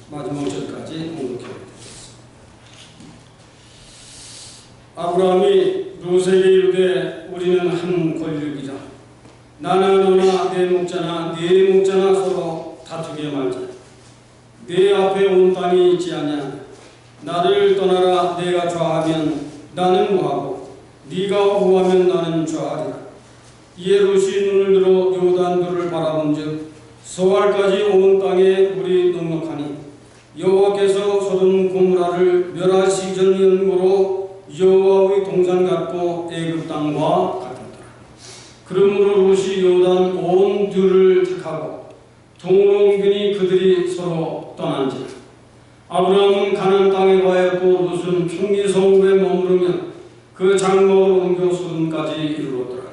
마지막 절까지 공독해보겠습니다. 아브라함이 롯에게 이르되 우리는 한 권력이자 나나 너나 내 목자나 네 목자나 서로 다투게 말자. 내 앞에 온 땅이 있지 아니하냐. 나를 떠나라. 내가 좌하면 나는 우하고 네가 우하면 나는 좌하리라. 이에 롯이 눈을 들어 요단도를 바라본즉 소알까지 온 땅에 물이 넉넉하니 여호와께서 소돔 고모라를 멸하시기 전 연고로 여호와의 동산 같고 애굽 땅과 같았더라. 그러므로 롯이 요단 온 들을 택하고 동으로 옮기니 그들이 서로 떠난지라. 아브라함은 가나안 땅에 가였고 롯은 평기 성읍에 머무르며 그 장막을 옮겨 소돔까지 이르렀더라.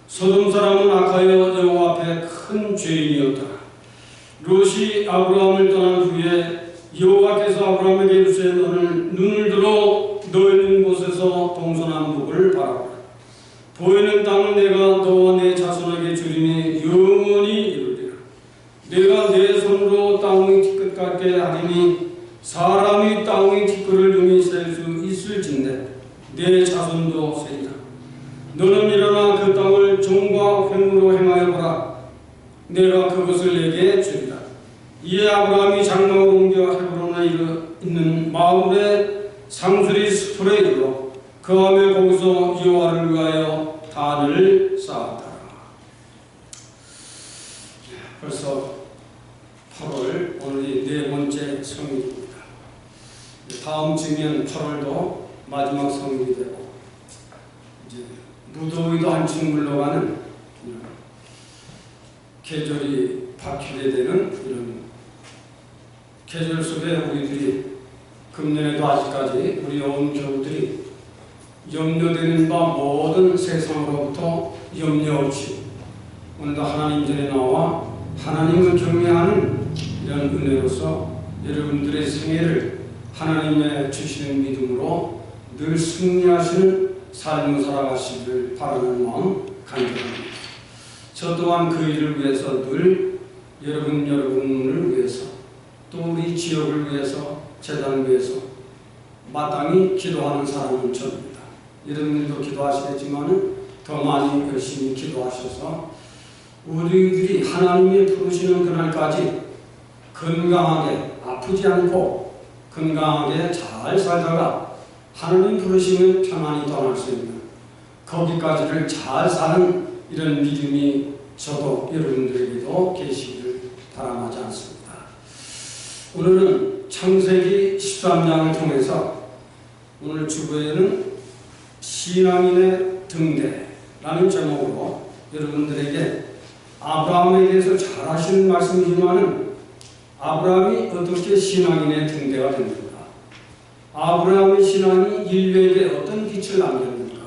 소돔 사람은 악하여 여호와 앞에 큰 죄인이었더라. 롯이 아브라함을 떠난 후에 여호와께서 아브라함에게 이르시되 너는 눈을 들어 너 있는 곳에서 동서남북을 바라보라. 보이는 땅은 내가 너와 내 자손에게 주리니 영원히 이루리라. 내가 내 손으로 땅의 뒤끝 같게 하리니 사람이 땅의 뒤끝을 용이 셀 수 있을진데 내 자손도 세리라. 너는 일어나 그 땅을 종과 횡으로 행하여 보라. 내가 그것을 내게 주리라. 이에 아브라함이 장막을 옮겨 헤브론에 있는 마울의 상수리 스풀에 이르러 거하며 거기서 여호와를 위하여 단을 쌓았더라. 벌써 8월 오늘이 네 번째 성일입니다. 다음 주면 8월도 마지막 성일이 되고 이제 무더위도 한층 물러가는 계절이 바뀌게 되는 이런 계절 속에 우리들이 금년에도 아직까지 우리 온 교우들이 염려되는 바 모든 세상으로부터 염려 없이 오늘도 하나님 전에 나와 하나님을 경외하는 이런 은혜로서 여러분들의 생애를 하나님의 주시는 믿음으로 늘 승리하시는 삶을 살아가시기를 바라는 마음 간절합니다. 저 또한 그 일을 위해서 늘 여러분을 위해서 또 우리 지역을 위해서 재단을 위해서 마땅히 기도하는 사람은 저입니다. 여러분들도 기도하시겠지만 더 많이 열심히 기도하셔서 우리들이 하나님이 부르시는 그날까지 건강하게 아프지 않고 건강하게 잘 살다가 하나님 부르시면 편안히 떠날 수 있는 거기까지를 잘 사는 이런 믿음이 저도 여러분들에게도 계시기를 바람하지 않습니다. 오늘은 창세기 13장을 통해서 오늘 주보에는 신앙인의 등대라는 제목으로 여러분들에게 아브라함에 대해서 잘 아시는 말씀이지만 아브라함이 어떻게 신앙인의 등대가 됩니까? 아브라함의 신앙이 인류에게 어떤 빛을 남겼는가?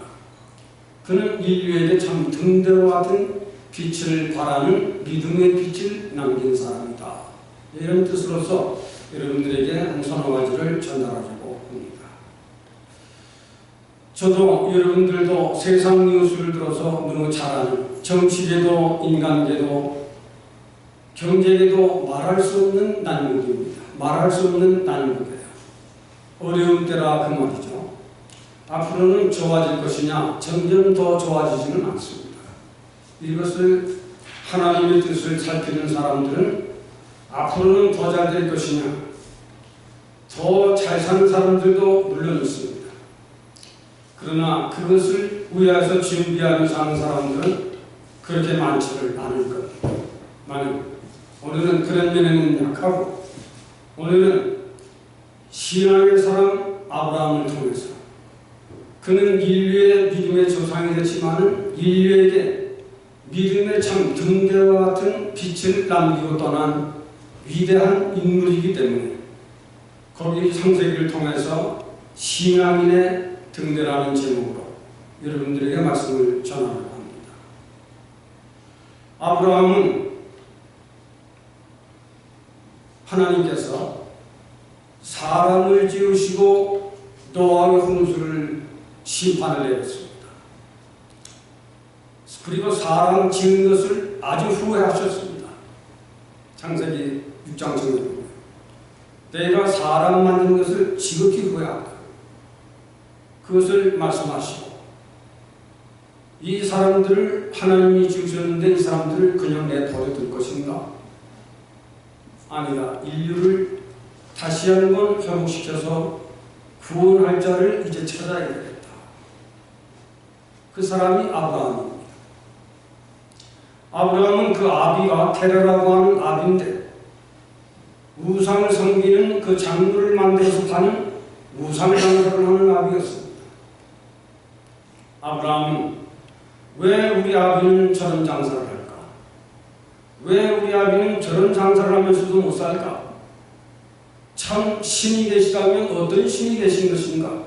그는 인류에게 참 등대와 같은 빛을 바라는 믿음의 빛을 남긴 사람이다. 이런 뜻으로서 여러분들에게 한 서너 가지를 전달하려고 합니다. 저도 여러분들도 세상 뉴스를 들어서 너무 잘 아는 정치계도 인간계도 경제계도 말할 수 없는 난국입니다. 말할 수 없는 난국이에요. 어려운 때라 그 말이죠. 앞으로는 좋아질 것이냐? 점점 더 좋아지지는 않습니다. 이것을 하나님의 뜻을 살피는 사람들은 앞으로는 더 잘 될 것이냐? 더 잘 사는 사람들도 물론 있습니다. 그러나 그것을 위해서 준비하는 사는 사람들은 그렇게 많지를 않을 겁니다. 오늘은 그런 면에는 약하고 오늘은 신앙의 사람 아브라함을 통해서 그는 인류의 믿음의 조상이 됐지만 인류에게 믿음의 참 등대와 같은 빛을 남기고 떠난 위대한 인물이기 때문에 거기 창세기를 통해서 신앙인의 등대라는 제목으로 여러분들에게 말씀을 전하려고 합니다. 아브라함은 하나님께서 사람을 지으시고 노아의 홍수를 심판을 내렸습니다. 그리고 사람 지은 것을 아주 후회하셨습니다. 창세기 6장 16절. 내가 사람 만드는 것을 지극히 후회한다. 그것을 말씀하시고 이 사람들을 하나님이 지으셨는데 이 사람들을 그냥 내버려둘 것인가? 아니다. 인류를 다시 한번 회복시켜서 구원할 자를 이제 찾아야 되겠다. 그 사람이 아브라함입니다. 아브라함은 그 아비가 테라라고 하는 아비인데 우상을 섬기는 그 장물을 만들어서 파는 우상 장사를 하는 아비였습니다. 아브라함은 왜 우리 아비는 저런 장사를 할까? 왜 우리 아비는 저런 장사를 하면서도 못 살까? 참 신이 계시다면 어떤 신이 계신 것인가?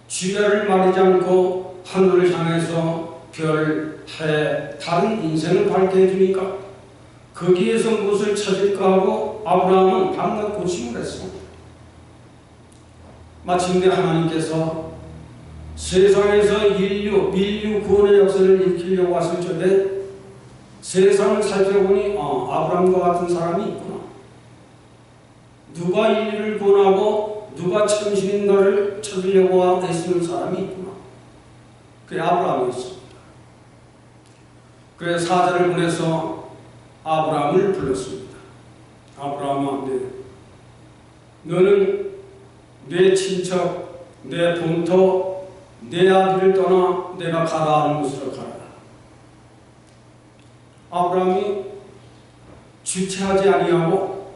주야를 말하지 않고 하늘을 향해서 별, 해, 다른 인생을 밝게 해주니까 거기에서 무엇을 찾을까 하고 아브라함은 밤낮 고심을 했습니다. 마침내 하나님께서 세상에서 민류 구원의 역사를 일으키려고 왔을 적에 세상을 살펴보니 아브라함과 같은 사람이 있구나. 누가 인류를 구원하고 누가 참신인가를 찾으려고 애쓰는 사람이 있구나. 그게 아브라함이었습니다. 그래서 사자를 보내서 아브라함을 불렀습니다. 아브라함아, 너는 내 친척, 내 본토, 내 아비를 떠나 내가 가라 하는 곳으로 가라. 아브라함이 주체하지 아니하고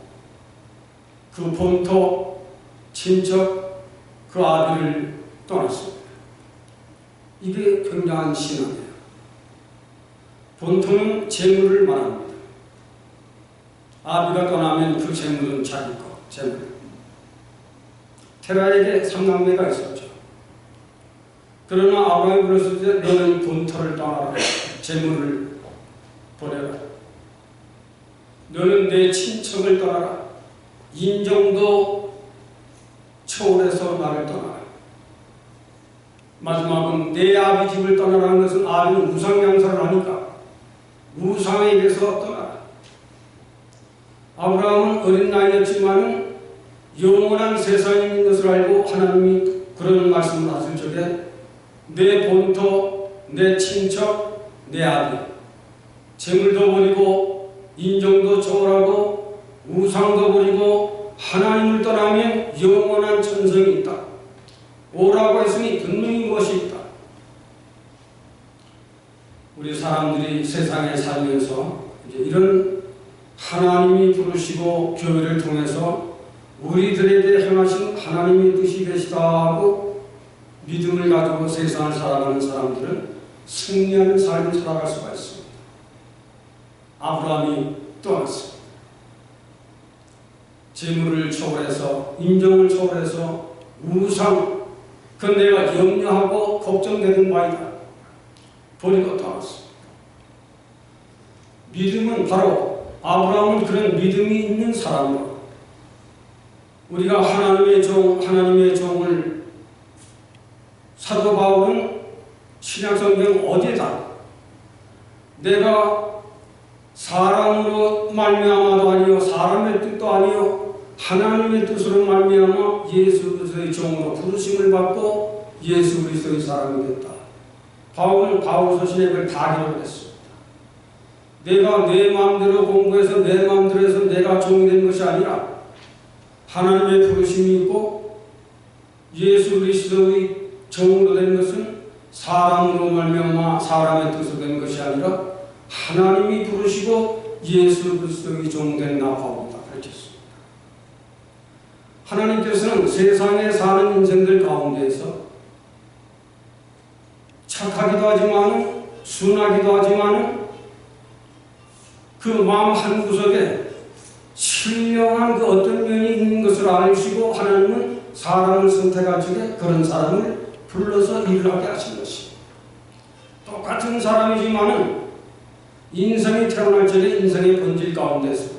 그 본토, 친척, 그 아비를 떠났습니다. 이게 굉장한 신앙이에요. 본토는 재물을 말합니다. 아비가 떠나면 그 재물은 자기 것, 재물. 테라에게 삼남매가 있었죠. 그러나 아브라함이 불렀을 때 너는 본토를 떠나라. 재물을 버려라. 너는 내 친척을 떠나라. 인정도 초월해서 나를 떠나라. 마지막은 내 아비 집을 떠나라는 것은 아비는 우상양사를 하니까 우상에게서 떠나라. 아브라함은 어린 나이였지만 영원한 세상에 있는 것을 알고 하나님이 그런 말씀을 하실 적에 내 본토, 내 친척, 내 아비 재물도 버리고 인정도 초월하고 우상도 버리고 하나님을 떠나면 영원한 천성이 있다. 오라고 했으니 분명히 무엇이 있다. 우리 사람들이 세상에 살면서 이제 이런 하나님이 부르시고 교회를 통해서 우리들에게 행하신 하나님의 뜻이 계시다 하고 믿음을 가지고 세상을 살아가는 사람들은 승리하는 삶을 살아갈 수가 있습니다. 아브라함이 떠났습니다. 재물을 초월해서 인정을 초월해서 우상, 그건 내가 염려하고 걱정되는 바이다. 버리고 떠났습니다. 믿음은 바로 아브라함은 그런 믿음이 있는 사람으로 우리가 하나님의 종을 사도 바울은 신약성경 어디에다 내가 사람으로 말미암아도 아니요 사람의 뜻도 아니요 하나님의 뜻으로 말미암아 예수 그리스도의 종으로 부르심을 받고 예수 그리스도의 사람이 됐다. 바울은 바울서신에 그걸 다 기록했습니다. 내가 내 마음대로 공부해서 내 마음대로 해서 내가 종이 된 것이 아니라 하나님의 부르심이 있고 예수 그리스도의 종으로 된 것은 사람으로 말미암아 사람의 뜻으로 된 것이 아니라 하나님이 부르시고 예수 그리스도의 종된 나 바울이다 가르쳤습니다. 하나님께서는 세상에 사는 인생들 가운데에서 착하기도 하지만 순하기도 하지만 그 마음 한구석에 신령한 그 어떤 면이 있는 것을 알으시고 하나님은 사람을 선택하시되 그런 사람을 불러서 일을 하게 하신 것입니다. 똑같은 사람이지만은 인생이 태어날 적에 인생의 본질 가운데서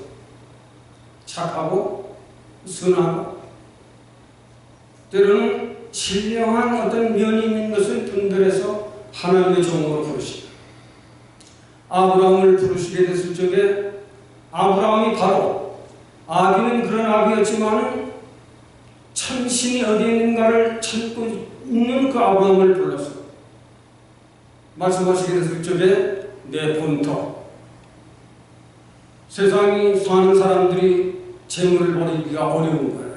착하고 순하고 때로는 신령한 어떤 면이 있는 것을 분별해서 하나님의 종으로 부르십니다. 아브라함을 부르시게 됐을 적에 아브라함이 바로 아비는 그런 사람이었지만 참 신이 어디에 있는가를 찾고 있는 그 아브라함을 불러서 말씀하시게 됐을 적에 내 본토, 세상이 사는 사람들이 재물을 버리기가 어려운 거예요.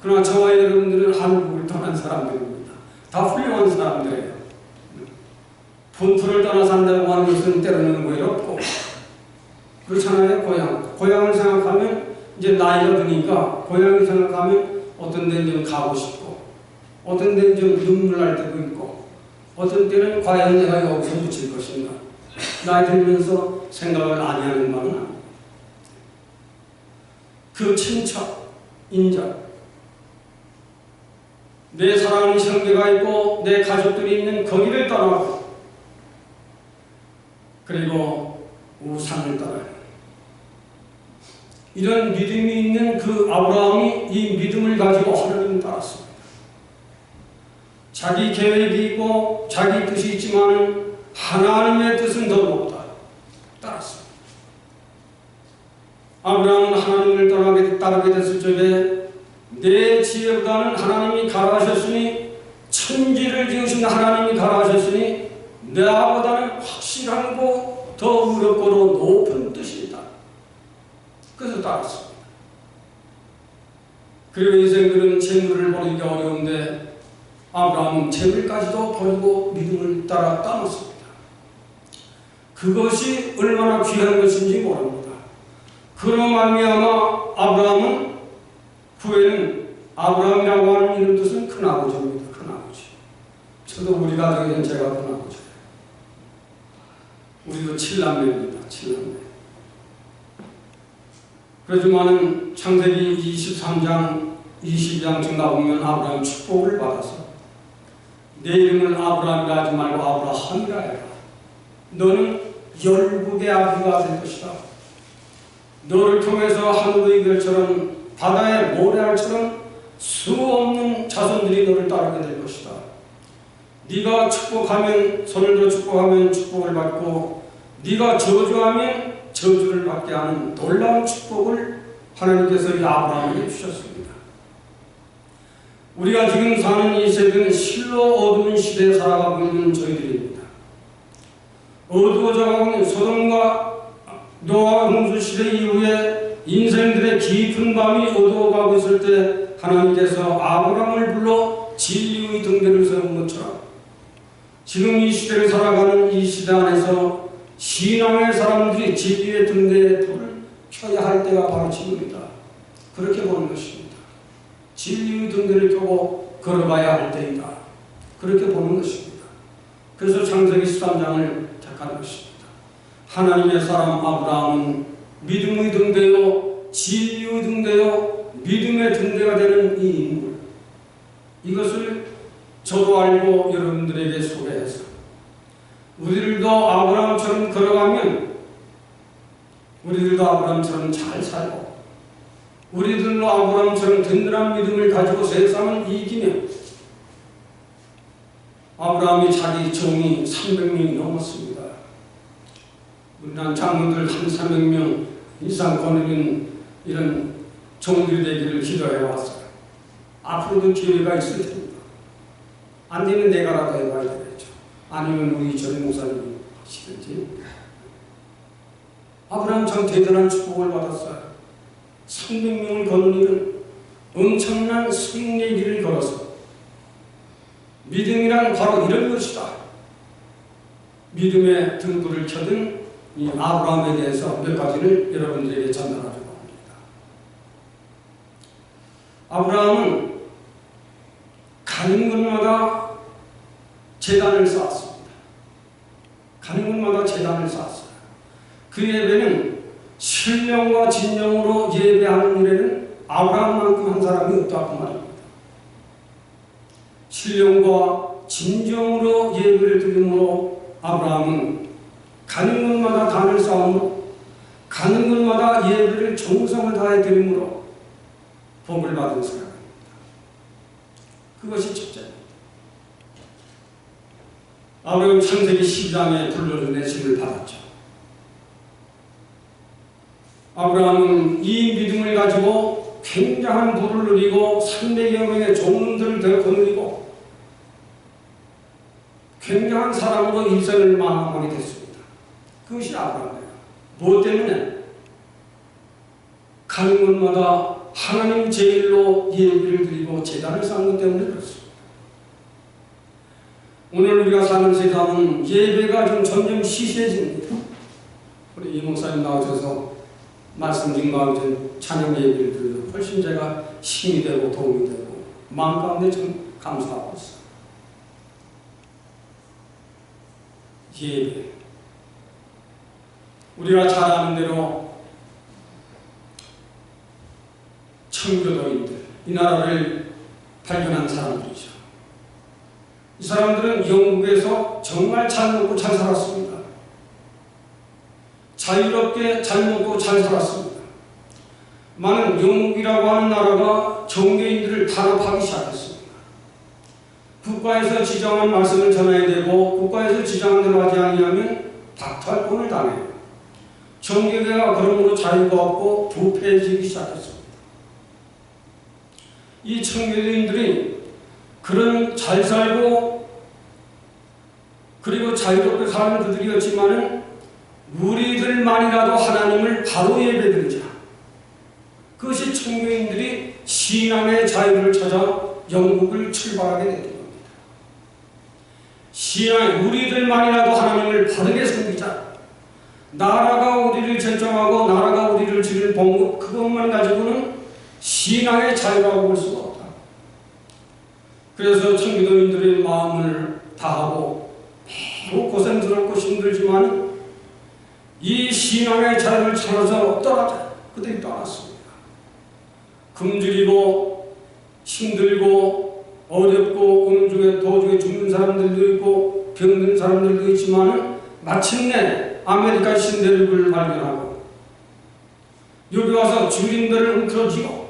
그러나 저와 여러분들은 한국을 떠난 사람들입니다. 다 훌륭한 사람들이에요. 본토를 떠나 산다고 하는 것은 때로는 외롭고 그렇잖아요. 고향을 생각하면 이제 나이가 드니까 고향을 생각하면 어떤 데는 좀 가고 싶고 어떤 데는 좀 눈물 날 때도 있고 어떤 때는 과연 내가 여기서 묻힐 것인가 나이 들면서 생각을 많이 하는 바는 아닙니다. 그 친척, 인정, 내 사랑하는 형제가 있고 내 가족들이 있는 거기를 떠나고 그리고 우상을 떠나요. 이런 믿음이 있는 그 아브라함이 이 믿음을 가지고 하나님을 따랐습니다. 자기 계획이 있고 자기 뜻이 있지만 하나님의 뜻은 더 높다. 따랐습니다. 아브라함은 하나님을 따르게 됐을 적에 내 지혜보다는 하나님이 가라하셨으니 천지를 지으신 하나님이 가라하셨으니 나보다는 확실하고 더 어렵고도 높은 뜻이 있다. 그래서 따랐습니다. 그리고 인생들은 재물을 버리기 어려운데 아브라함은 재물까지도 버리고 믿음을 따라 따랐습니다. 그것이 얼마나 귀한 것인지 모릅니다. 그로 말미암아 아브라함은 후에는 아브라함이라고 하는 이름 뜻은 큰아버지입니다. 큰아버지. 저도 우리 가족에는 제가 큰아버지예요. 우리도 7남매입니다. 7남매. 그렇지만은 창세기 23장 22장쯤 나오면 아브라함 축복을 받아서 내 이름은 아브라함이라 하지 말고 아브라함이라 해라. 너는 열국의 아비가 될 것이다. 너를 통해서 하늘의 별처럼 바다의 모래알처럼 수없는 자손들이 너를 따르게 될 것이다. 네가 축복하면 손을 들어 축복하면 축복을 받고 네가 저주하면 저주를 받게 하는 놀라운 축복을 하나님께서 이 아브라함에게 주셨습니다. 우리가 지금 사는 이 세대는 실로 어두운 시대에 살아가고 있는 저희들입니다. 어두워져가고 있는 소돔과 노아 홍수 시대 이후에 인생들의 깊은 밤이 어두워가고 있을 때 하나님께서 아브라함을 불러 진리의 등대를 세운 것처럼 지금 이 시대를 살아가는 이 시대 안에서 신앙의 사람들이 진리의 등대에 불을 켜야 할 때가 바로 지금이다. 그렇게 보는 것입니다. 진리의 등대를 켜고 걸어가야 할 때이다. 그렇게 보는 것입니다. 그래서 창세기 13장을 택한 것입니다. 하나님의 사람 아브라함은 믿음의 등대요, 진리의 등대요, 믿음의 등대가 되는 이 인물. 이것을 저도 알고 여러분들에게 소개해서 우리들도 아브라함처럼 걸어가면 우리들도 아브라함처럼 잘 살고 우리들도 아브라함처럼 든든한 믿음을 가지고 세상을 이기면 아브라함이 자기 종이 300명이 넘었습니다. 우리나라 장로들 한 300명 이상 거느린 이런 종들이 되기를 기도해 왔어요. 앞으로도 기회가 있을 텐데 안 되면 내가라도 해봐야 되겠죠. 아니면 우리 전 목사님이 하시든지. 아브라함처럼 대단한 축복을 받았어요. 300명을 거느리는 엄청난 승리의 길을 걸어서 믿음이란 바로 이런 것이다. 믿음의 등불을 켜든 이 아브라함에 대해서 몇 가지를 여러분들에게 전달하려고 합니다. 아브라함은 가는 곳마다 제단을 쌓았습니다. 가는 곳마다 제단을 쌓았어요. 그 예배는 신령과 진정으로 예배하는 일에는 아브라함만큼 한 사람이 없다고 말합니다. 신령과 진정으로 예배를 드림으로 아브라함은 가는 곳마다 단을 쌓음으로 가는 곳마다 예배를 정성을 다해 드림으로 복을 받은 사람입니다. 그것이 첫째입니다. 아브라함 창세기 12장에 불러준 내심을 받았죠. 아브라함은 이 믿음을 가지고 굉장한 부를 누리고 300여 명의 종들을 거느리고 굉장한 사람으로 일생을 마감하게 됐습니다. 그것이 아브라함이에요. 무엇 때문에? 가는 곳마다 하나님 제일로 예배를 드리고 제단을 쌓는 것 때문에 그렇습니다. 오늘 우리가 사는 세상은 예배가 좀 점점 시시해집니다. 우리 이 목사님 나오셔서 말씀 좀 나오신 찬양 예배를 드리고 훨씬 제가 힘이 되고 도움이 되고 마음 가운데 좀 감사하고 있어요. 예배. 우리가 잘 아는 대로 청교도인들, 이 나라를 발견한 사람들이죠. 이 사람들은 영국에서 정말 잘 먹고 잘 살았습니다. 자유롭게 잘 먹고 잘 살았습니다. 많은 영국이라고 하는 나라가 정교인들을 탄압하기 시작했습니다. 국가에서 지정한 말씀을 전해야 되고 국가에서 지정한 대로 하지 아니하면 박탈권을 당해요. 정교회가 그러므로 자유가 없고 부패해지기 시작했습니다. 이 청교도인들이 그런 잘 살고 그리고 자유롭게 사는 그들이었지만은 우리들만이라도 하나님을 바로 예배드리자. 그것이 청교인들이 신앙의 자유를 찾아 영국을 출발하게 되는 겁니다. 우리들만이라도 하나님을 바르게 섬기자. 나라가 우리를 제정하고 나라가 우리를 지킬 봉급 그것만 가지고는 신앙의 자유라고 볼 수가 없다. 그래서 청교도인들의 마음을 다하고 매우 고생스럽고 힘들지만 이 신앙의 자유를 찾아서 떠나자. 그들이 떠났습니다. 굶주리고 힘들고 어렵고 오는 중에 도중에 죽는 사람들도 있고 병든 사람들도 있지만 마침내 아메리카 신대륙을 발견하고 여기 와서 주민들을 움켜쥐고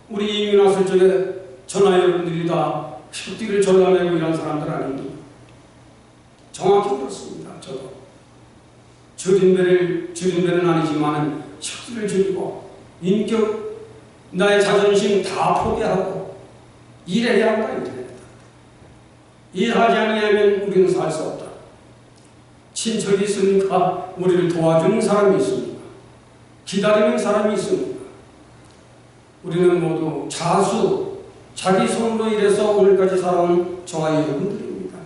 우리 이민 왔을 적에 전화 여러분들이 다 식띠를 전화내고 이런 사람들 아닙니까? 정확히 그렇습니다. 저도 줄임배는 아니지만 식띠를 줄이고 인격 나의 자존심 다 포기하고 일해야 한다. 일하지 않으면 우리는 살 수 없다. 친척이 있으니까 우리를 도와주는 사람이 있습니다. 기다리는 사람이 있습니다. 우리는 모두 자기 손으로 일해서 오늘까지 살아온 저와 여러분들입니다.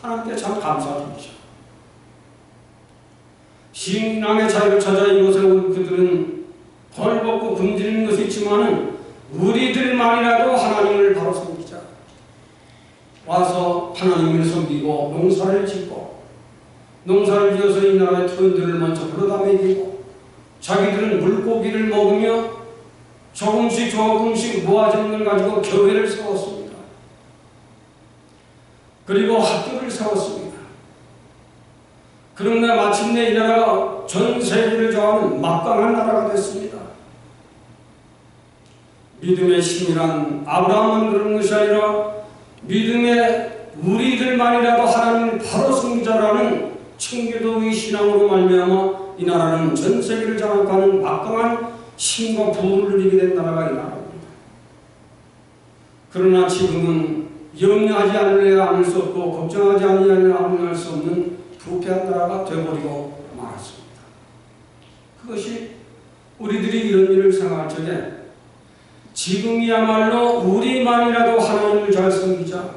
하나님께 참 감사드리죠. 신앙의 자유를 찾아 이곳에 온 그들은 벌벗고 굶주리는 것이 있지만 우리들만이라도 하나님을 바로 섬기자. 와서 하나님을 섬기고 농사를 짓고 농사를 지어서 이 나라의 토인들을 먼저 불러다 먹이고 자기들은 물고기를 먹으며 조금씩 모아진 걸 가지고 교회를 세웠습니다. 그리고 학교를 세웠습니다. 그런데 마침내 이 나라가 전 세계를 저하는 막강한 나라가 됐습니다. 믿음의 힘이란 아브라함만 그런 것이 아니라 믿음의 우리들만이라도 하나님을 바로 섬기자라는 청교도의 신앙으로 말미암아 이 나라는 전 세계를 장악하는 막강한 힘과 부를 누리게 된 나라가 이 나라입니다. 그러나 지금은 염려하지 않을 수 없고 걱정하지 않을 수 없는 부패한 나라가 되어버리고 말았습니다. 그것이 우리들이 이런 일을 생각할 적에 지금이야말로 우리만이라도 하나님을 잘 섬기자.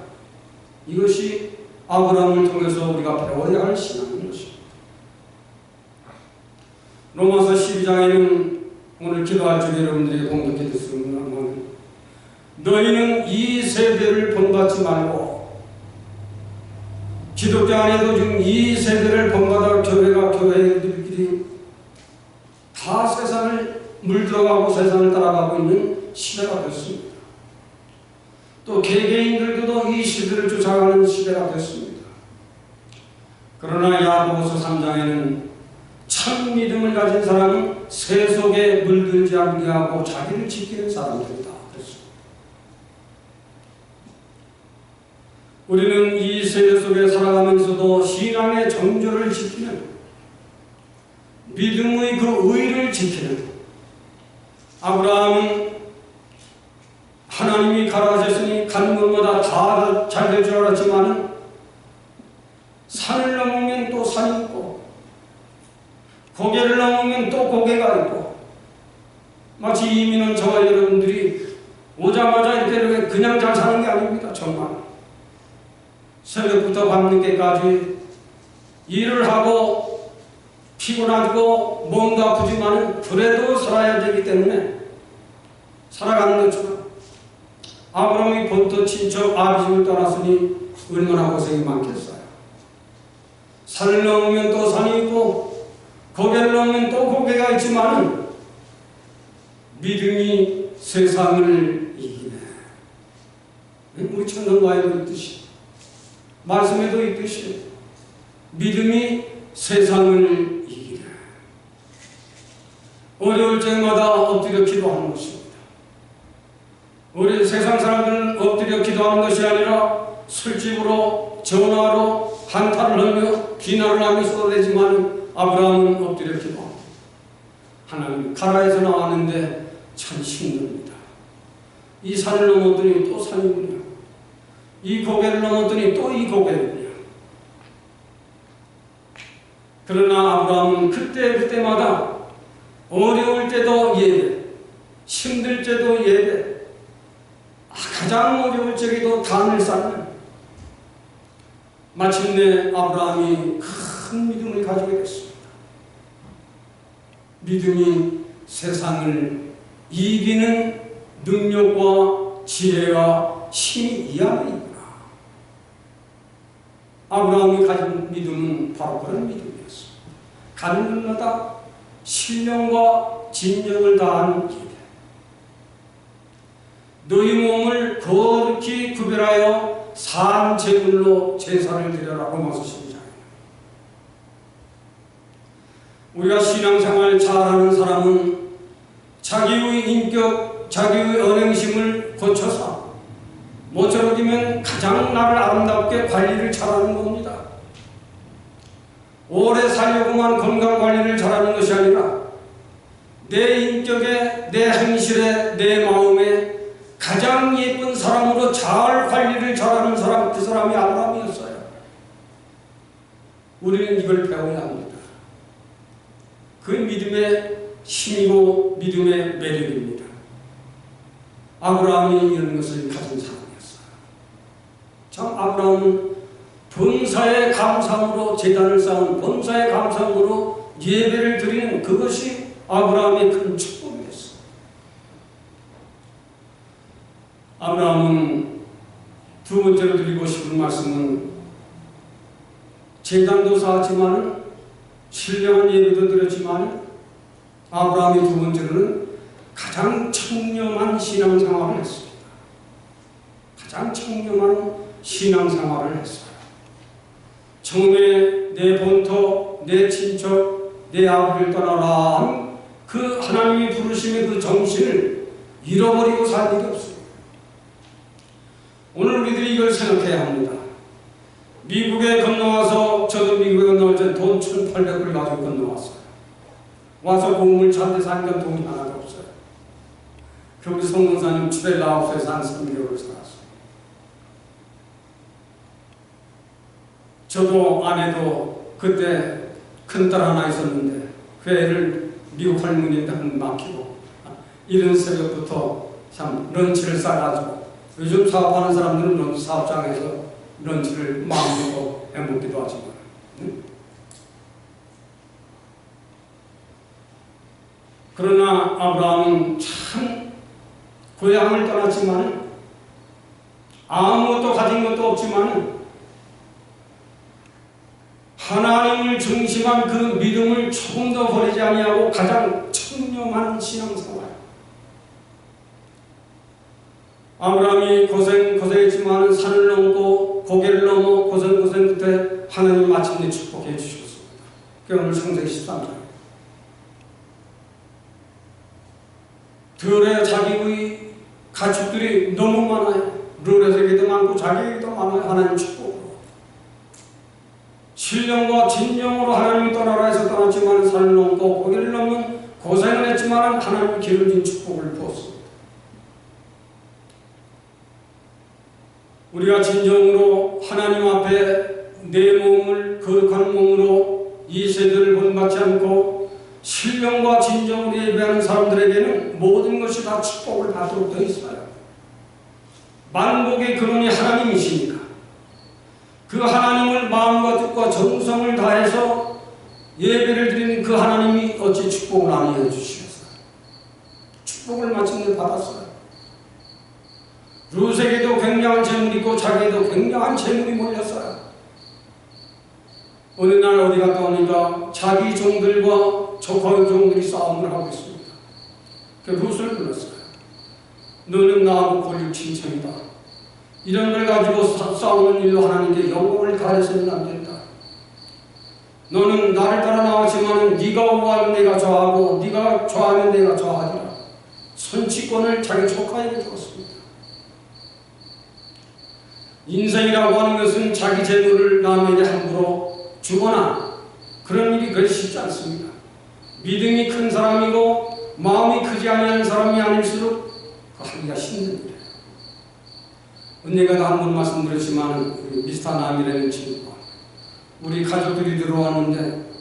이것이 아브라함을 통해서 우리가 배워야 할 신앙인 것입니다. 로마서 12장에는 오늘 기도할 적에 여러분들이 공독해 주시면 너희는 이 세대를 본받지 말고 기독교 안에도 지금 이 세대를 본받아 교회들끼리 다 세상을 물들어가고 세상을 따라가고 있는 시대가 됐습니다. 또 개개인들도 이 시대를 쫓아가는 시대가 됐습니다. 그러나 야고보서 3장에는 참 믿음을 가진 사람은 세속에 물들지 않게 하고 자기를 지키는 사람들이다. 그랬습니다. 우리는 이 세대 속에 살아가면서도 신앙의 정조를 지키는 믿음의 그 의를 지키는 아브라함은 하나님이 가라하셨으니 가는 곳마다 다 잘 될 줄 알았지만 산을 넘으면 또 산이 있고 고개를 넘으면 또 고개가 있고 마치 이민은 저와 여러분들이 오자마자 이렇게 그냥 잘 사는 게 아닙니다. 정말 새벽부터 밤늦게까지 일을 하고 피곤하고 몸도 아프지만 그래도 살아야 되기 때문에 살아가는 것처럼 아브라함이 본토 친척 아비집을 떠났으니 얼마나 고생이 많겠어요. 산을 넘으면 또 산이 있고 고개를 넘으면 또 고개가 있지만 믿음이 세상을 이기네. 우리 천성과에도 있듯이 말씀에도 있듯이 믿음이 세상을 이기네. 어려울 때마다 엎드려 기도하는 것입니다. 우리 세상 사람들은 엎드려 기도하는 것이 아니라 술집으로 전화로 한탄을 하며 비난을 하며 쏟아내지만 아브라함은 엎드려 기도합니다. 하나님 가라에서 나왔는데 참 힘듭니다. 이 산을 넘었더니 또 산이군요. 이 고개를 넘었더니 또 이 고개군요. 그러나 아브라함은 그때마다 어려울 때도 예배, 힘들 때도 예배, 가장 어려울 적에도 단을 쌓는 마침내 아브라함이 큰 믿음을 가지게 됐습니다. 믿음이 세상을 이기는 능력과 지혜와 힘이 이 안에 있구나. 아브라함이 가진 믿음은 바로 그런 믿음이었습니다. 가는 곳마다 신령과 진정을 다하는 예배. 너희 몸을 거룩히 구별하여 산 제물로 제사를 드려라. 로마서 12장. 우리가 신앙생활 잘하는 사람은 자기의 인격, 자기의 언행심을 고쳐서 모처럼이면 가장 나를 아름답게 관리를 잘하는 겁니다. 오래 살려고만 건강관리를 잘하는 것이 아니라 내 인격에, 내 행실에, 내 마음에 가장 예쁜 사람으로 잘 관리를 잘하는 사람, 그 사람이 아브라함이었어요. 우리는 이걸 배워야 합니다. 그 믿음의 힘이고 믿음의 매력입니다. 아브라함이 이런 것을 가진 사람이었어요. 참 아브라함은 범사의 감상으로 제단을 쌓은 범사의 감상으로 예배를 드리는 그것이 아브라함의 큰 축복이었어요. 아브라함은 두 번째로 드리고 싶은 말씀은 제단도 쌓았지만 신령한 예배도 드렸지만 아브라함이 두 번째로는 가장 청렴한 신앙생활을 했습니다. 가장 청렴한 신앙생활을 했어요. 처음에 내 본토, 내 친척, 내 아버지를 떠나라 한 그 하나님이 부르심의 그 정신을 잃어버리고 살 일이 없습니다. 오늘 우리들이 이걸 생각해야 합니다. 미국에 건너와서, 저도 미국에 건너올 때 돈 1,800불 가지고 건너왔어요. 와서 공을 찾는데 사니까 돈이 하나도 없어요. 우리 성공사님 집에 라오스에서 한 3개월을 살았어요. 저도 아내도 그때 큰딸 하나 있었는데 그 애를 미국 할머니한테 한 맡기고 이른 새벽부터 참 런치를 싸가지고, 요즘 사업하는 사람들은 런치 사업장에서 런치를 마음먹고 해먹기도 하지만, 그러나 아브라함은 참 고향을 떠났지만 아무것도 가진 것도 없지만 하나님을 중심한 그 믿음을 조금도 버리지 아니하고 가장 청렴한 신앙생활. 아브라함이 고생했지만 산을 넘고 고개를 넘어 고생 끝에 하나님 마침내 축복해 주셨습니다. 그게 오늘 창세기 13장. 들에 자기의 가축들이 너무 많아요. 르레에게도 많고 자기에게도 많아요. 하나님 축복으로. 신령과 진정으로 하나님이 떠나라 해서 떠났지만 산을 넘고 고개를 넘는 고생을 했지만 없지만 하나님이 기름진 축복을 부었습니다. 우리가 진정으로 하나님 앞에 내 몸을 거룩한 몸으로 이 세대를 본받지 않고 신령과 진정으로 예배하는 사람들에게는 모든 것이 다 축복을 받도록 되어 있어요. 만복의 근원이 하나님이시니까 그 하나님을 마음과 뜻과 정성을 다해서 예배를 드리는 그 하나님이 어찌 축복을 안 해주시겠어요? 축복을 마침내 받았어요. 룻에게도 굉장한 재물이 있고 자기에도 굉장한 재물이 몰렸어요. 어느 날 어디 갔다 오니까 자기 종들과 조카의 종들이 싸움을 하고 있습니다. 그 룻을 불렀어요. 너는 나하고 권력 친척이다. 이런 걸 가지고 싸우는 일로 하나님께 영광을 가해서는 안 된다. 너는 나를 따라 나왔지만 네가 우하면 내가 좌하고 네가 좌하면 내가 좌하리라. 선치권을 자기 조카에게 주었습니다. 인생이라고 하는 것은 자기 재물을 남에게 함부로 주거나 그런 일이 그리 쉽지 않습니다. 믿음이 큰 사람이고 마음이 크지 아니한 사람이 아닐수록 하기가 힘든 일이에요. 언제가 한 번 말씀드렸지만 미스터 남이라는 친구가 우리 가족들이 들어왔는데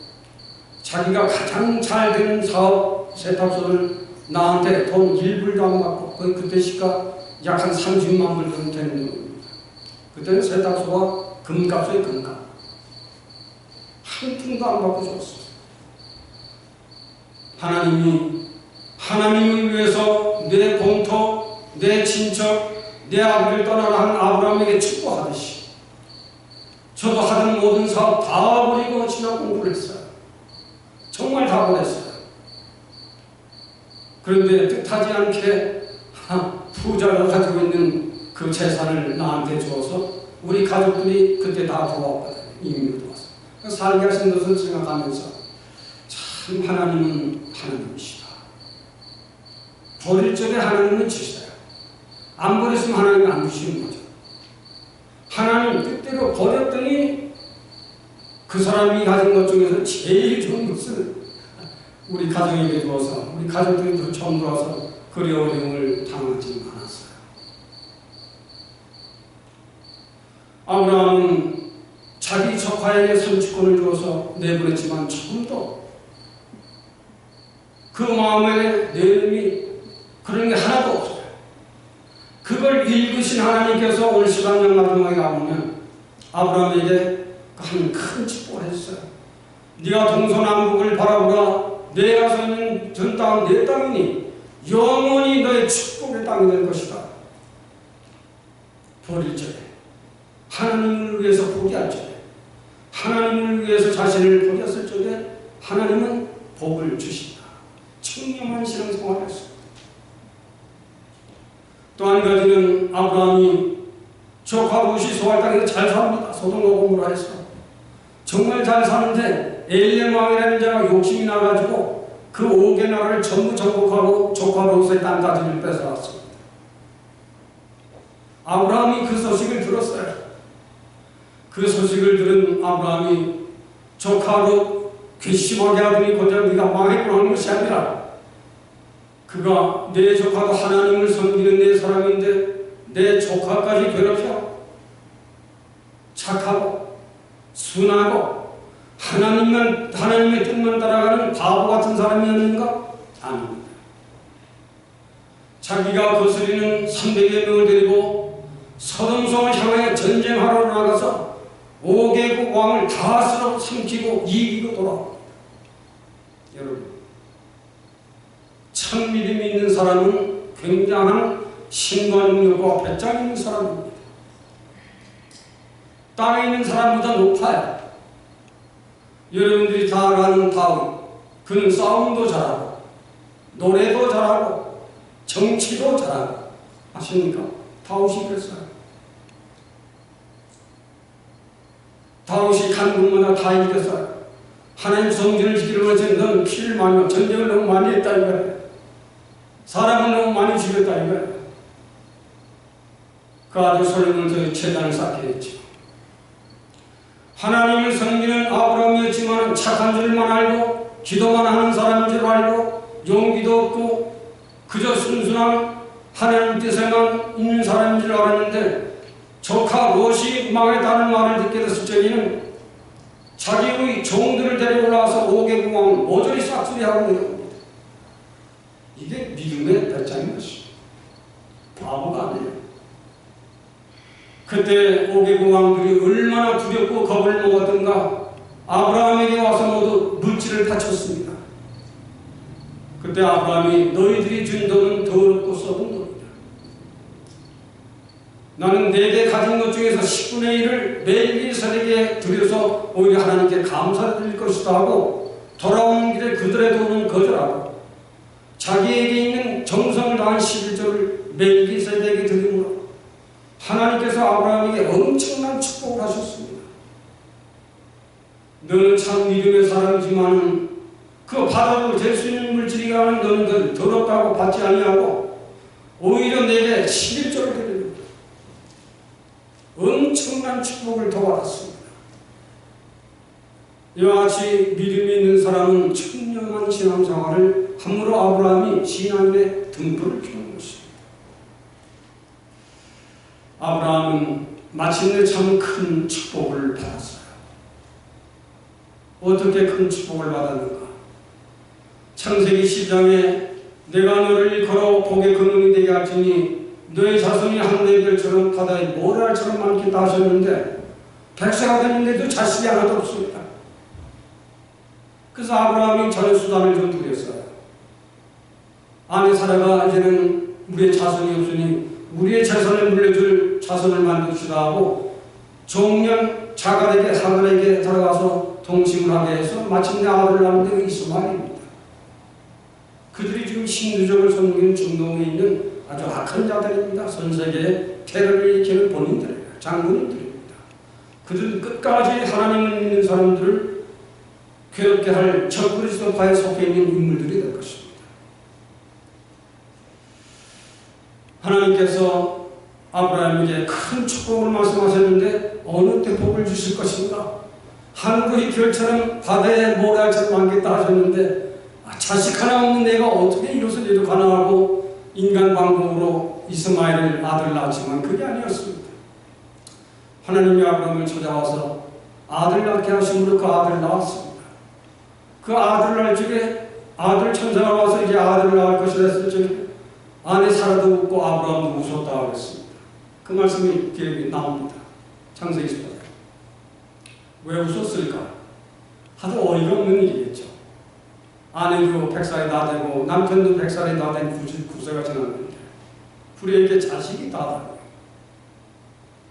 자기가 가장 잘 되는 사업 세탁소를 나한테 돈 1불도 안 받고 그때 시가 약 한 30만 불 정도 되는 겁니다. 그때는 세탁소가 금값이에요. 금값. 한 푼도 안 받고 줬어요. 하나님을 위해서 내 본토, 내 친척, 내 아버지를 떠나라 한 아브라함에게 축복하듯이 저도 하던 모든 사업 다 버리고 신학 공부를 했어요. 정말 다 보냈어요. 그런데 뜻하지 않게 부자가 가지고 있는 그 재산을 나한테 줘서 우리 가족들이 그때 다 돌아왔거든요. 이민을 들어와서. 살게 하신 것을 생각하면서 참 하나님은 하나님이시다. 버릴 적에 하나님은 주셔요. 안 버렸으면 하나님이 안 주시는 거죠. 하나님 뜻대로 버렸더니 그 사람이 가진 것 중에서 제일 좋은 것을 우리 가정에게 주어서 우리 가족들이 처음 들어와서 그리 어려움을 당하지 않았어요. 아브라함은 자기 조카에게 선취권을 주어서 내보냈지만 조금도 그 마음에 내름이 그런 게 하나도 없어요. 그걸 읽으신 하나님께서 오늘 시간형 마지막에 가보면 아브라함에게 한 큰 축복을 했어요. 네가 동서남북을 바라보라. 내가 서 있는 전 땅은 내 땅이니 영원히 너의 축복의 땅이 될 것이다. 버릴 적에 하나님을 위해서 포기할 적에 하나님을 위해서 자신을 버렸을 적에 하나님은 복을 주신다. 청렴한 신앙생활을 했습니다. 또 한 가지는 아브라함이 조카 룻이 소알 땅에서 잘 삽니다. 소돔과 고모라 해서 정말 잘 사는데 엘렘 왕이라는 자가 욕심이 나가지고 그 5개 나라를 전부 정복하고 조카 룻의 땅까지를 뺏어왔습니다. 아브라함이 그 소식을 들었어요. 그 소식을 들은 아브라함이 조카 룻 괘씸하게 하더니 고작 네가 망했구나 하는 것이 아니라 그가 내 조카도 하나님을 섬기는 내 사람인데 내 조카까지 괴롭혀 착하고 순하고 하나님의 뜻만 따라가는 바보 같은 사람이었는가? 아닙니다. 자기가 거스리는 300여 명을 데리고 서돔성을 향하여 전쟁하러 나가서 5개국 왕을 다 쓸어 삼키고 이기고 돌아옵니다. 여러분, 참 믿음이 있는 사람은 굉장한 신과 능력과 배짱이 있는 사람입니다. 땅에 있는 사람보다 높아요. 여러분들이 다 아는 다윗, 그는 싸움도 잘하고 노래도 잘하고 정치도 잘하고 아십니까? 다윗이 그랬어요. 다윗이 간 곳마다 다 이겼어요. 하나님 성전을 지키려고 해서 너는 피를 많이 전쟁을 너무 많이 했다 이거예요. 사람을 너무 많이 죽였다 이거예요. 그 아들 솔로몬은 제단을 쌓게 했죠. 하나님을 섬기는 아브라함이었지만 착한 줄만 알고 기도만 하는 사람인 줄 알고 용기도 없고 그저 순순한 하나님 뜻에만 있는 사람인 줄 알았는데 조카 롯이 망했다는 말을 듣게 됐을 적에는 자기의 종들을 데리고 올라와서 오개공왕을 모조리 싹쓸이하고 내려옵니다. 이게 믿음의 배짱인 것입니다. 바보가 아니에요. 그때 오개공왕들이 얼마나 두렵고 겁을 먹었던가 아브라함에게 와서 모두 물질을 바쳤습니다. 그때 아브라함이 너희들이 준 돈은 더럽고 썩은 돈이다. 나는 내게 가진 것 중에서 10분의 1을 멜기세덱에게 드려서 오히려 하나님께 감사드릴 것이다 하고 돌아오는 길에 그들의 돈은 거절하고 자기에게 있는 정성을 다한 11조를 멜기세덱에게 드림으로 하나님께서 아브라함에게 엄청난 축복을 하셨습니다. 너는 참 믿음의 사람이지만 그 바다로 될 수 있는 물질이가 하는 너는 더럽다고 받지 아니하고 오히려 내게 11조를 드립니다. 엄청난 축복을 더 받았습니다. 이와 같이 믿음이 있는 사람은 청렴한 신앙생활을 함으로 아브라함이 신앙의 등불을 켜는 것입니다. 아브라함은 마침내 참 큰 축복을 받았어요. 어떻게 큰 축복을 받았는가? 창세기 10장에 내가 너를 일컬어 복의 근원이 되게 할지니 너의 자손이 항대별처럼 바다의 모래알처럼 많겠다 하셨는데 100세가 됐는데도 자식이 하나도 없습니다. 그래서 아브라함이 자녀수단을 좀 부렸어요. 아내 사라가 이제는 우리의 자손이 없으니 우리의 재산을 물려줄 자손을 만듭시다 하고 종년 자갈에게 하갈에게 들어가서 동침을 하게 해서 마침내 아들을 낳는데 이스마엘입니다. 그들이 지금 신유적을 섬기는 중동에 있는 아주 악한 자들입니다. 전 세계에 테러를 일으키는 본인들이에요. 장군님들입니다. 그들은 끝까지 하나님을 믿는 사람들을 괴롭게 할 적그리스도파에 속해 있는 인물들이 될 것입니다. 하나님께서 아브라함에게 큰 축복을 말씀하셨는데 어느 때 복을 주실 것인가? 하늘의 별처럼 바다의 모래알처럼 많겠다 하셨는데 자식 하나 없는 내가 어떻게 이것을 이렇게 가능하고 인간 방법으로 이스마엘을 아들 낳았지만 그게 아니었습니다. 하나님이 아브라함을 찾아와서 아들 낳게 하심으로 그 아들을 낳았습니다. 그 아들을 낳을 적에 아들 천사가 와서 이제 아들을 낳을 것이라 했을 적에 아내 사라도 웃고 아브라함도 웃었다고 했습니다. 그 말씀이 기억이 나옵니다. 창세기 10장. 왜 웃었을까? 하도 어이가 없는 일이겠죠. 아내도 100살이 다 되고 남편도 100살이 다 된 99세가 지났는데 우리에게 자식이 다 달라요.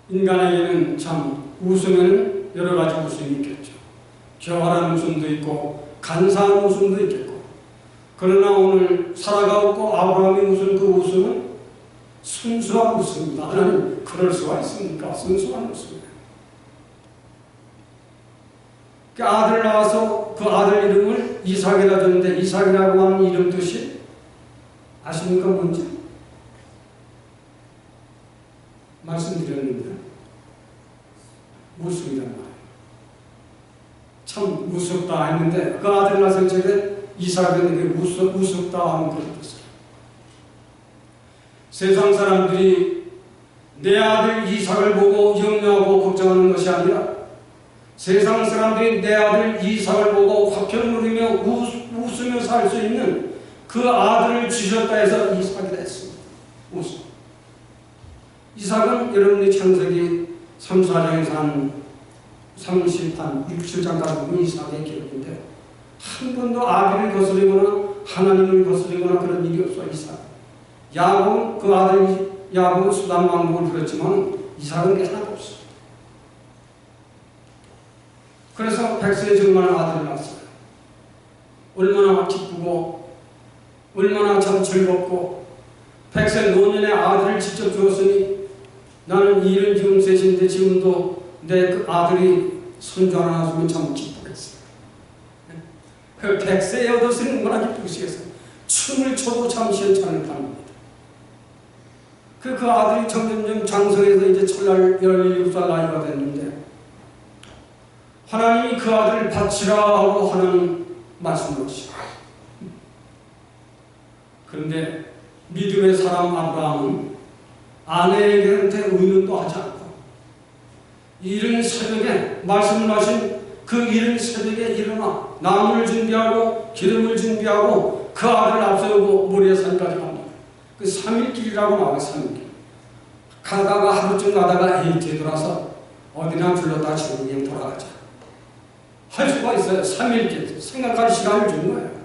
인간에게는 참 웃으면 여러 가지 웃음이 있겠죠. 교활한 웃음도 있고 간사한 웃음도 있겠고 그러나 오늘 사라가 웃고 아브라함이 웃은 그 웃음은 순수한 웃음입니다. 하나님 그럴 수가 있습니까? 순수한 웃음이에요. 그 아들 낳아서 그 아들 이름을 이삭이라 줬는데 이삭이라고 하는 이름 뜻이 아십니까? 뭔지? 말씀드렸는데 웃음이란 말이에요. 참 우습다 했는데 그 아들 낳았을 적에 이삭은 우습다 하는 그런 뜻이에요. 세상 사람들이 내 아들 이삭을 보고 염려하고 걱정하는 것이 아니라 세상 사람들이 내 아들 이삭을 보고 화평 누리며 웃으며 살 수 있는 그 아들을 주셨다 해서 이삭이라 했습니다. 웃음. 이삭은 여러분들이 창세기 3, 4장에서 한 30, 한 6, 7장까지 보면 이삭의 기록인데 한 번도 아비를 거스리거나 하나님을 거스리거나 그런 일이 없어. 이삭. 야곱은 그 아들 야곱은 수단 방법을 부렸지만 이삭은 게 하나도 없어. 그래서 100세에 정말 아들을 낳았어요. 얼마나 기쁘고 얼마나 참 즐겁고 100세 노년에 아들을 직접 주었으니 나는 일은 지금 셋인데 지금도 내 그 아들이 손주 하나 낳았으면 참 기쁘겠어요. 그 100세에 얻었으니 얼마나 기쁘시겠어요. 춤을 춰도 참 시원찮을 판입니다. 그 아들이 점점점 장성해서 이제 철날 17살 나이가 됐는데 하나님이 그 아들을 바치라 하고 하나님 말씀하시고 그런데 믿음의 사람 아브라함은 아내에게한테 의논도 하지 않고 이른 새벽에 말씀을 하신 그 이른 새벽에 일어나 나무를 준비하고 기름을 준비하고 그 아들을 앞세우고 모리아산까지 갑니다. 그 3일길이라고 나와요. 3일길. 가다가 하루쯤 가다가 에이 뒤돌아서 어디나 둘러다 지금 돌아가자 할 수가 있어요. 3일길 생각할 시간을 준 거예요.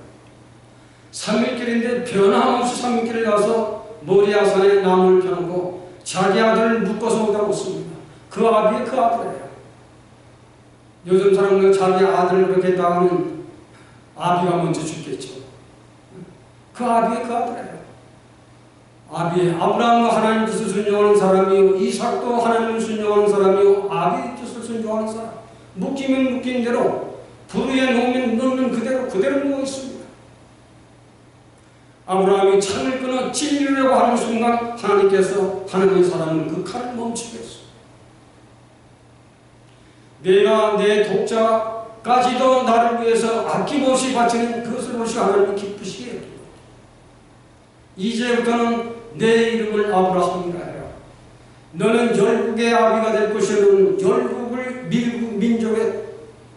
3일길인데 변함없이 3일길을 가서 모리아산에 나무를 펴놓고 자기 아들을 묶어서 오다 놓습니다. 그 아비의 그 아들이에요. 요즘 사람들 자기 아들을 그렇게 했다가는 아비가 먼저 죽겠죠. 그 아비의 그 아들이에요. 아비, 아브라함도 하나님 뜻을 순종하는 사람이요, 이삭도 하나님을 순종하는 사람이요, 아비의 뜻을 순종하는 사람. 묶이면 묶인 대로, 부르에 놓으면 놓는 그대로 누워 있습니다. 아브라함이 창을 끊어 찔리려고 하는 순간 하나님께서 하나님의 사람은 그 칼을 멈추게 했어요. 내가 내 독자까지도 나를 위해서 아낌없이 바치는 그것을 보시고 하나님이 기쁘시게 해요. 이제부터는 내 이름을 아브라함이라 해요. 너는 열국의 아비가 될 것이요 너는 열국을 민족의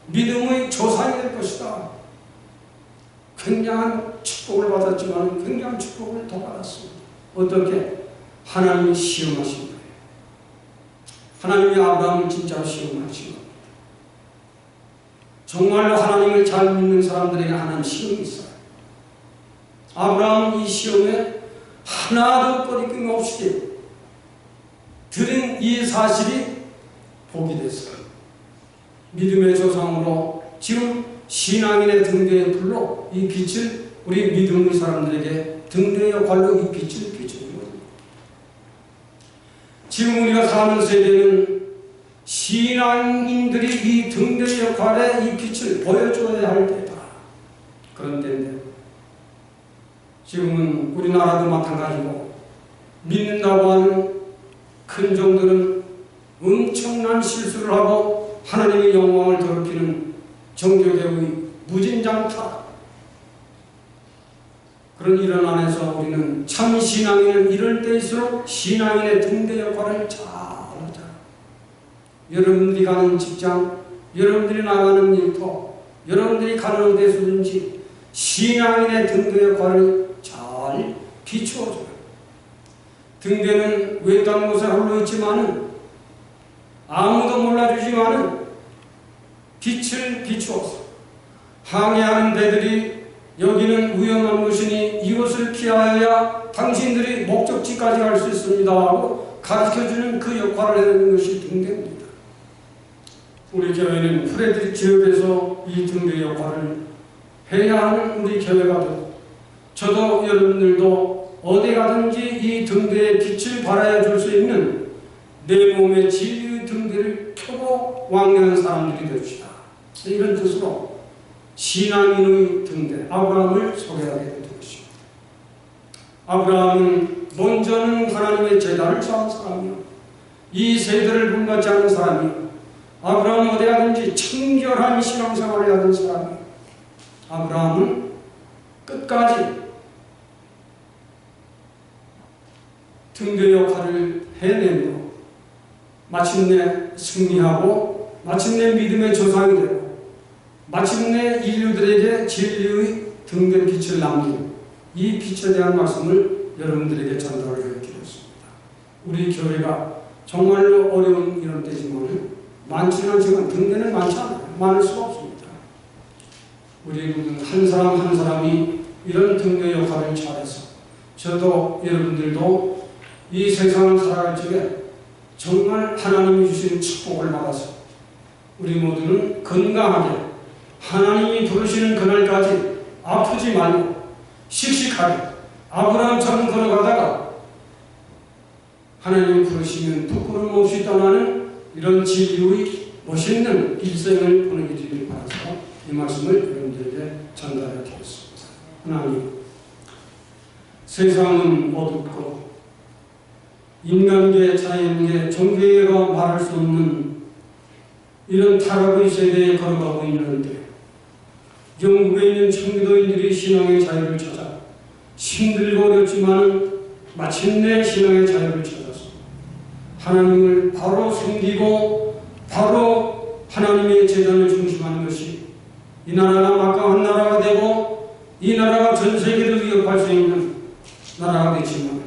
믿음의 조상이 될 것이다. 굉장한 축복을 받았지만 굉장한 축복을 더 받았습니다. 어떻게? 하나님이 시험하신 거예요. 하나님이 아브라함을 진짜로 시험하신 겁니다. 정말로 하나님을 잘 믿는 사람들에게 하나님 시험이 있어요. 아브라함은 이 시험에 하나도 거리낌 없이 드린 이 사실이 복이 됐어요. 믿음의 조상으로 지금 신앙인의 등대의 불로 이 빛을 우리 믿음의 사람들에게 등대의 역할로 이 빛을 비추는 거예요. 지금 우리가 사는 세대는 신앙인들이 이 등대의 역할에 이 빛을 보여줘야 할 때다. 그런 때인데 지금은 우리나라도 마찬가지고 믿는다고 하는 큰 종들은 엄청난 실수를 하고 하나님의 영광을 더럽히는 종교개혁의 무진장타 그런 일 안에서 우리는 참 신앙인은 이럴 때일수록 신앙인의 등대 역할을 잘 하자. 여러분들이 가는 직장, 여러분들이 나가는 일터, 여러분들이 가는 데서든지 신앙인의 등대 역할을 잘 비추어줘요. 등대는 외딴 곳에 홀로 있지만은 아무도 몰라주지만은 빛을 비추어서 항해하는 배들이 여기는 위험한 곳이니 이곳을 피하여야 당신들이 목적지까지 갈 수 있습니다 하고 가르쳐주는 그 역할을 해내는 것이 등대입니다. 우리 교회는 프레드릭 지역에서 이 등대 역할을 해야 하는 우리 교회가 되고 저도 여러분들도 어디 가든지 이 등대의 빛을 발하여 줄 수 있는 내 몸의 진리의 등대를 켜고 왕래하는 사람들이 됩시다. 이런 뜻으로 신앙인의 등대 아브라함을 소개하게 된 것입니다. 아브라함은 먼저는 하나님의 제단을 쌓은 사람이요 이 세대를 분받지 않은 사람이요 아브라함은 어디 가든지 청결한 신앙생활을 하던 사람이요 아브라함은 끝까지 등대 역할을 해내며 마침내 승리하고 마침내 믿음의 조상이 되고 마침내 인류들에게 진리의 등대 빛을 남긴 이 빛에 대한 말씀을 여러분들에게 전달을 해드렸습니다. 우리 교회가 정말로 어려운 이런 때지만 많지는 않지만 등대는 많지 않아요. 많을 수가 없습니다. 우리 한 사람 한 사람이 이런 등대 역할을 잘해서 저도 여러분들도 이 세상을 살아갈 적에 정말 하나님이 주신 축복을 받아서 우리 모두는 건강하게 하나님이 부르시는 그날까지 아프지 말고 씩씩하게 아브라함처럼 걸어가다가 하나님이 부르시면 부끄럼 없이 떠나는 이런 진리의 멋있는 일생을 보내기를 바라서 이 말씀을 여러분들에게 전달해 드리겠습니다. 하나님, 세상은 어둡고 인간계, 자연계, 종교계가 말할 수 없는 이런 타락의 세대에 걸어가고 있는데 영국에 있는 청교도인들이 신앙의 자유를 찾아 힘들고 어렵지만 마침내 신앙의 자유를 찾아서 하나님을 바로 섬기고 바로 하나님의 재단을 중심하는 것이 이 나라가 막강한 나라가 되고 이 나라가 전 세계를 위협할 수 있는 나라가 되지만,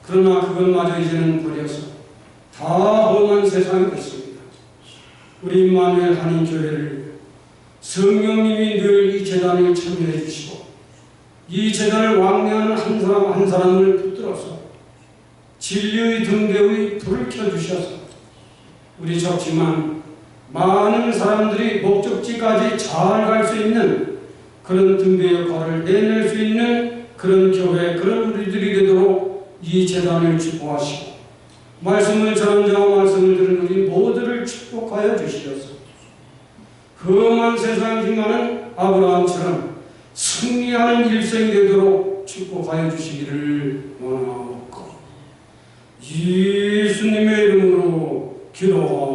그러나 그것마저 이제는 버려서 다 험한 세상이 됐습니다. 우리 임마누엘 한인교회를 성령님이 늘 이 재단에 참여해 주시고 이 재단을 왕래하는 한 사람 한 사람을 붙들어서 진리의 등대의 불을 켜주셔서 우리 적지만 많은 사람들이 목적지까지 잘 갈 수 있는 그런 등대 역할을 내낼 수 있는 그런 교회, 그런 우리들이 되도록 이 재단을 축복하시고 말씀을 전한 자와 말씀을 들은 우리 모두를 축복하여 주시옵소서. 험한 세상이지만은 아브라함처럼 승리하는 일생이 되도록 축복하여 주시기를 원하옵고 예수님의 이름으로 기도하옵소서.